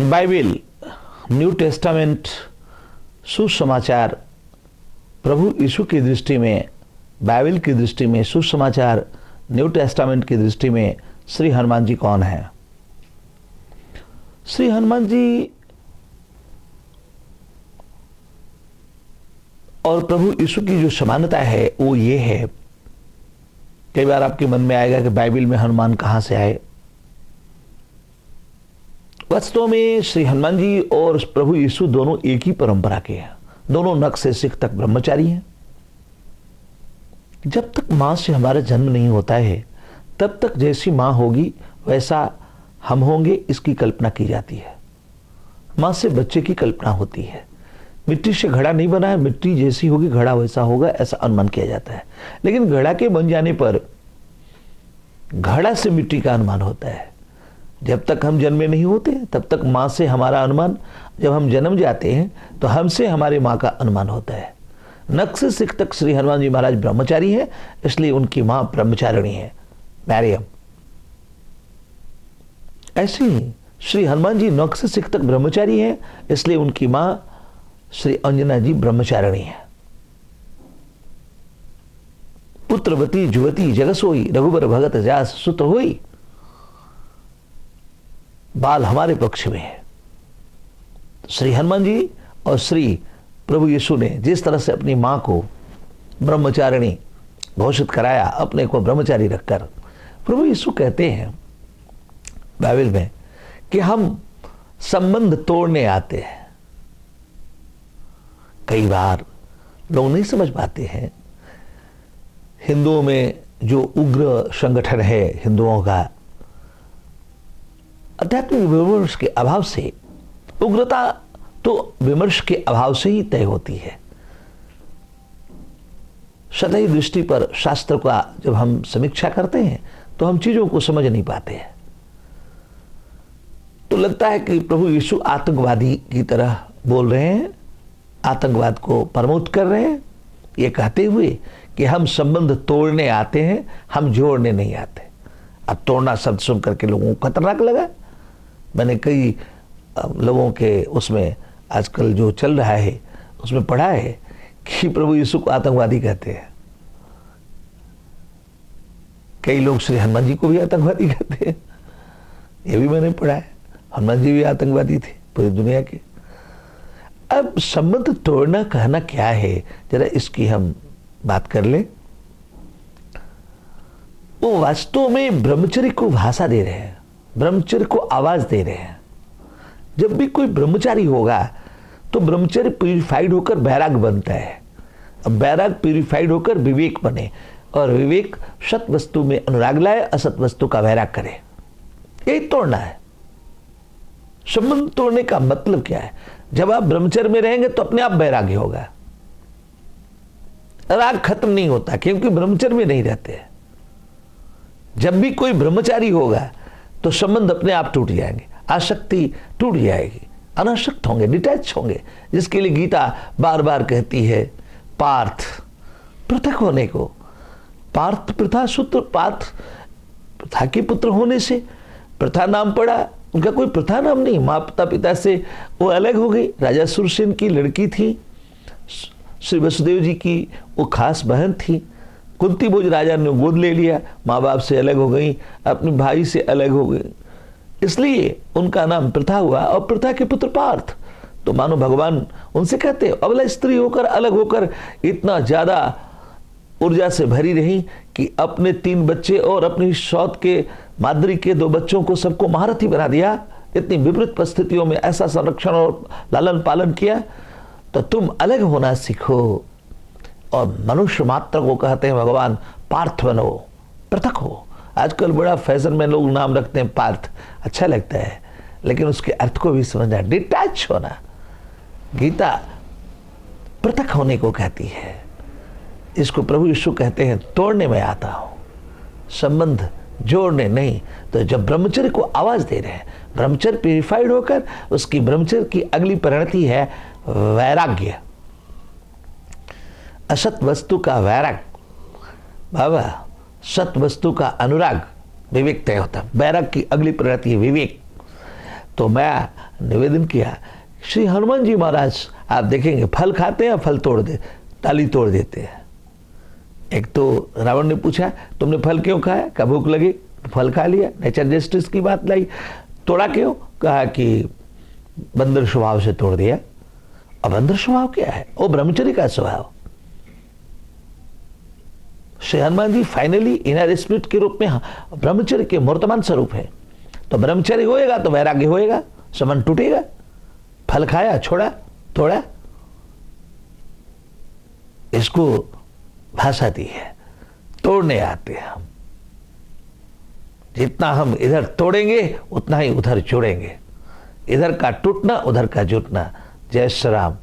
Bible, new testament, सुसमाचार प्रभु यीशु की दृष्टि में, बाइबिल की दृष्टि में, सुसमाचार न्यू टेस्टामेंट की दृष्टि में श्री हनुमान जी कौन है? श्री हनुमान जी और प्रभु यीशु की जो समानता है वो ये है। कई बार आपके मन में आएगा कि बाइबिल में हनुमान कहां से आए। वास्तव में श्री हनुमान जी और प्रभु यीशु दोनों एक ही परंपरा के हैं। दोनों नख से सिख तक ब्रह्मचारी हैं। जब तक मां से हमारा जन्म नहीं होता है तब तक जैसी मां होगी वैसा हम होंगे, इसकी कल्पना की जाती है। मां से बच्चे की कल्पना होती है। मिट्टी से घड़ा नहीं बना है, मिट्टी जैसी होगी घड़ा वैसा होगा, ऐसा अनुमान किया जाता है। लेकिन घड़ा के बन जाने पर घड़ा से मिट्टी का अनुमान होता है। जब तक हम जन्मे नहीं होते तब तक मां से हमारा अनुमान, जब हम जन्म जाते हैं तो हमसे हमारे मां का अनुमान होता है। नख से सिख तक श्री हनुमान जी महाराज ब्रह्मचारी हैं, इसलिए उनकी मां ब्रह्मचारिणी है, मैरियम। ऐसे ही श्री हनुमान जी नख से सिख तक ब्रह्मचारी हैं, इसलिए उनकी मां श्री अंजना जी ब्रह्मचारिणी है। पुत्रवती जुवती जगसोई, रघुबर भगत जास सुत होई। बाल हमारे पक्ष में है। श्री हनुमान जी और श्री प्रभु यीशु ने जिस तरह से अपनी मां को ब्रह्मचारिणी घोषित कराया, अपने को ब्रह्मचारी रखकर, प्रभु यीशु कहते हैं बाइबल में कि हम संबंध तोड़ने आते हैं। कई बार लोग नहीं समझ पाते हैं। हिंदुओं में जो उग्र संगठन है हिंदुओं का, आध्यात्मिक विमर्श के अभाव से, उग्रता तो विमर्श के अभाव से ही तय होती है। सतही दृष्टि पर शास्त्र का जब हम समीक्षा करते हैं तो हम चीजों को समझ नहीं पाते हैं। तो लगता है कि प्रभु यीशु आतंकवादी की तरह बोल रहे हैं, आतंकवाद को प्रमोट कर रहे हैं, ये कहते हुए कि हम संबंध तोड़ने आते हैं, हम जोड़ने नहीं आते। अब तोड़ना शब्द सुन करके लोगों को खतरनाक लगा। मैंने कई लोगों के उसमें आजकल जो चल रहा है उसमें पढ़ा है कि प्रभु यीशु को आतंकवादी कहते हैं। कई लोग श्री हनुमान जी को भी आतंकवादी कहते हैं, ये भी मैंने पढ़ा है। हनुमान जी भी आतंकवादी थे पूरी दुनिया के। अब संबंध तोड़ना कहना क्या है, जरा इसकी हम बात कर लें। वो वास्तव में ब्रह्मचर्य को भाषा दे रहे हैं, ब्रह्मचर्य को आवाज दे रहे हैं। जब भी कोई ब्रह्मचारी होगा तो ब्रह्मचर्य प्यूरिफाइड होकर बैराग बनता है। अब बैराग प्यूरिफाइड होकर विवेक बने, और विवेक सत वस्तु में अनुराग लाए, असत वस्तु का वैराग करे। यही तोड़ना है। संबंध तोड़ने का मतलब क्या है? जब आप ब्रह्मचर्य में रहेंगे तो अपने आप बैराग्य होगा। राग खत्म नहीं होता क्योंकि ब्रह्मचर्य में नहीं रहते। जब भी कोई ब्रह्मचारी होगा तो संबंध अपने आप टूट जाएंगे, आसक्ति टूट जाएगी, अनासक्त होंगे, डिटैच होंगे। जिसके लिए गीता बार बार कहती है पार्थ, पृथक होने को। पार्थ प्रथा सूत्र, पार्थ प्रथा के पुत्र होने से प्रथा नाम पड़ा। उनका कोई प्रथा नाम नहीं, माता पिता से वो अलग हो गई। राजा सुरसेन की लड़की थी, श्री वसुदेव जी की वो खास बहन थी। कुंती भोज राजा ने गोद ले लिया, माँ बाप से अलग हो गई, अपने भाई से अलग हो गई, इसलिए उनका नाम प्रथा हुआ। और प्रथा के पुत्र पार्थ। तो मानो भगवान उनसे कहते अबला स्त्री होकर, अलग होकर इतना ज्यादा ऊर्जा से भरी रही कि अपने 3 बच्चे और अपनी सौत के माद्री के 2 बच्चों को सबको महारथी बना दिया। इतनी विपरीत परिस्थितियों में ऐसा संरक्षण और लालन पालन किया। तो तुम अलग होना सीखो। और मनुष्य मात्र को कहते हैं भगवान पार्थ बनो, पृथक हो। आजकल बड़ा फैशन में लोग नाम रखते हैं पार्थ, अच्छा लगता है, लेकिन उसके अर्थ को भी समझना, डिटैच होना। गीता पृथक होने को कहती है। इसको प्रभु यीशु कहते हैं तोड़ने में आता हूं, संबंध जोड़ने नहीं। तो जब ब्रह्मचर्य को आवाज दे रहे हैं, ब्रह्मचर्य प्यूरिफाइड होकर, उसकी ब्रह्मचर्य की अगली परिणति है वैराग्य, असत वस्तु का वैराग। बाबा, सत वस्तु का अनुराग, विवेक तय होता। वैराग की अगली परिणति है विवेक। तो मैं निवेदन किया, श्री हनुमान जी महाराज आप देखेंगे फल खाते हैं, फल ताली तोड़ देते हैं। एक तो रावण ने पूछा तुमने फल क्यों खाया, क्या भूख लगी, फल खा लिया, नेचर जस्टिस की बात लाई। तोड़ा क्यों, कहा कि बंदर स्वभाव से तोड़ दिया। अब बंदर स्वभाव क्या है, वो ब्रह्मचर्य का स्वभाव। Shri Hanuman ji finally inner spirit के रूप में ब्रह्मचर्य के मूर्तमान स्वरूप है। तो ब्रह्मचर्य होएगा तो वैराग्य होएगा, संबंध टूटेगा। फल खाया, छोड़ा, तोड़ा, इसको भाषा दी है, तोड़ने आते हैं हम। जितना हम इधर तोड़ेंगे उतना ही उधर जोड़ेंगे, इधर का टूटना उधर का जुटना। जय श्री राम।